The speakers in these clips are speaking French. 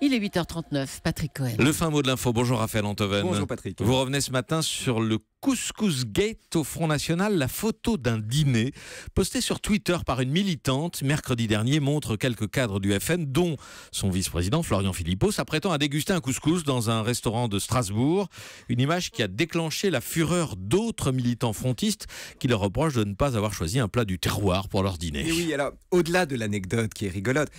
Il est 8h39, Patrick Cohen. Le fin mot de l'info. Bonjour Raphaël Antoven. Bonjour Patrick. Vous revenez ce matin sur le Couscous Gate au Front National. La photo d'un dîner postée sur Twitter par une militante mercredi dernier montre quelques cadres du FN, dont son vice-président Florian Philippot, s'apprêtant à déguster un couscous dans un restaurant de Strasbourg. Une image qui a déclenché la fureur d'autres militants frontistes qui leur reprochent de ne pas avoir choisi un plat du terroir pour leur dîner. Et oui, alors, au-delà de l'anecdote qui est rigolote,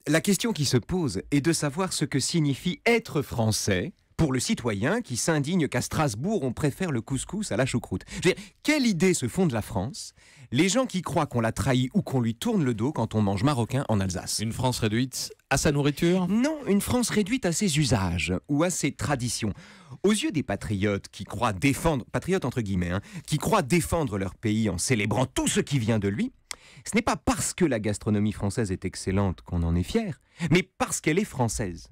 la question qui se pose est de savoir ce que signifie être français pour le citoyen qui s'indigne qu'à Strasbourg, on préfère le couscous à la choucroute. Je veux dire, quelle idée se font de la France les gens qui croient qu'on l'a trahi ou qu'on lui tourne le dos quand on mange marocain en Alsace? Une France réduite à sa nourriture? Non, une France réduite à ses usages ou à ses traditions. Aux yeux des patriotes qui croient défendre, patriotes entre guillemets, qui croient défendre leur pays en célébrant tout ce qui vient de lui, ce n'est pas parce que la gastronomie française est excellente qu'on en est fier, mais parce qu'elle est française.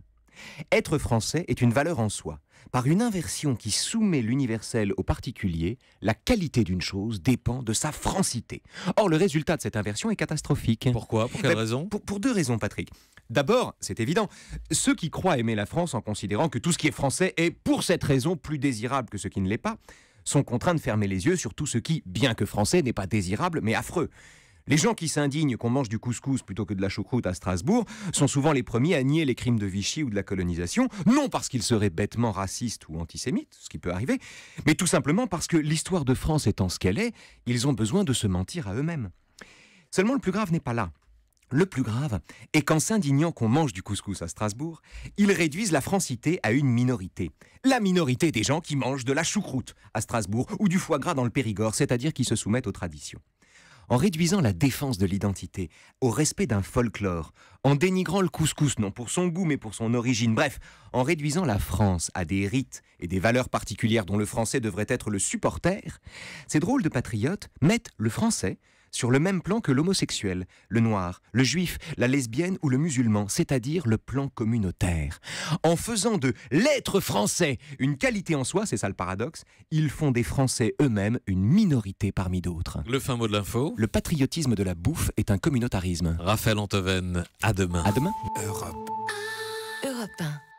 Être français est une valeur en soi. Par une inversion qui soumet l'universel au particulier, la qualité d'une chose dépend de sa francité. Or, le résultat de cette inversion est catastrophique. Pourquoi? Pour quelle raison? Pour deux raisons, Patrick. D'abord, c'est évident, ceux qui croient aimer la France en considérant que tout ce qui est français est, pour cette raison, plus désirable que ce qui ne l'est pas, sont contraints de fermer les yeux sur tout ce qui, bien que français, n'est pas désirable, mais affreux. Les gens qui s'indignent qu'on mange du couscous plutôt que de la choucroute à Strasbourg sont souvent les premiers à nier les crimes de Vichy ou de la colonisation, non parce qu'ils seraient bêtement racistes ou antisémites, ce qui peut arriver, mais tout simplement parce que l'histoire de France étant ce qu'elle est, ils ont besoin de se mentir à eux-mêmes. Seulement, le plus grave n'est pas là. Le plus grave est qu'en s'indignant qu'on mange du couscous à Strasbourg, ils réduisent la francité à une minorité. La minorité des gens qui mangent de la choucroute à Strasbourg ou du foie gras dans le Périgord, c'est-à-dire qui se soumettent aux traditions. En réduisant la défense de l'identité au respect d'un folklore, en dénigrant le couscous non pour son goût mais pour son origine, bref, en réduisant la France à des rites et des valeurs particulières dont le français devrait être le supporter, ces drôles de patriotes mettent le français sur le même plan que l'homosexuel, le noir, le juif, la lesbienne ou le musulman, c'est-à-dire le plan communautaire. En faisant de l'être français une qualité en soi, c'est ça le paradoxe, ils font des Français eux-mêmes une minorité parmi d'autres. Le fin mot de l'info. Le patriotisme de la bouffe est un communautarisme. Raphaël Antoven, à demain. À demain. Europe 1.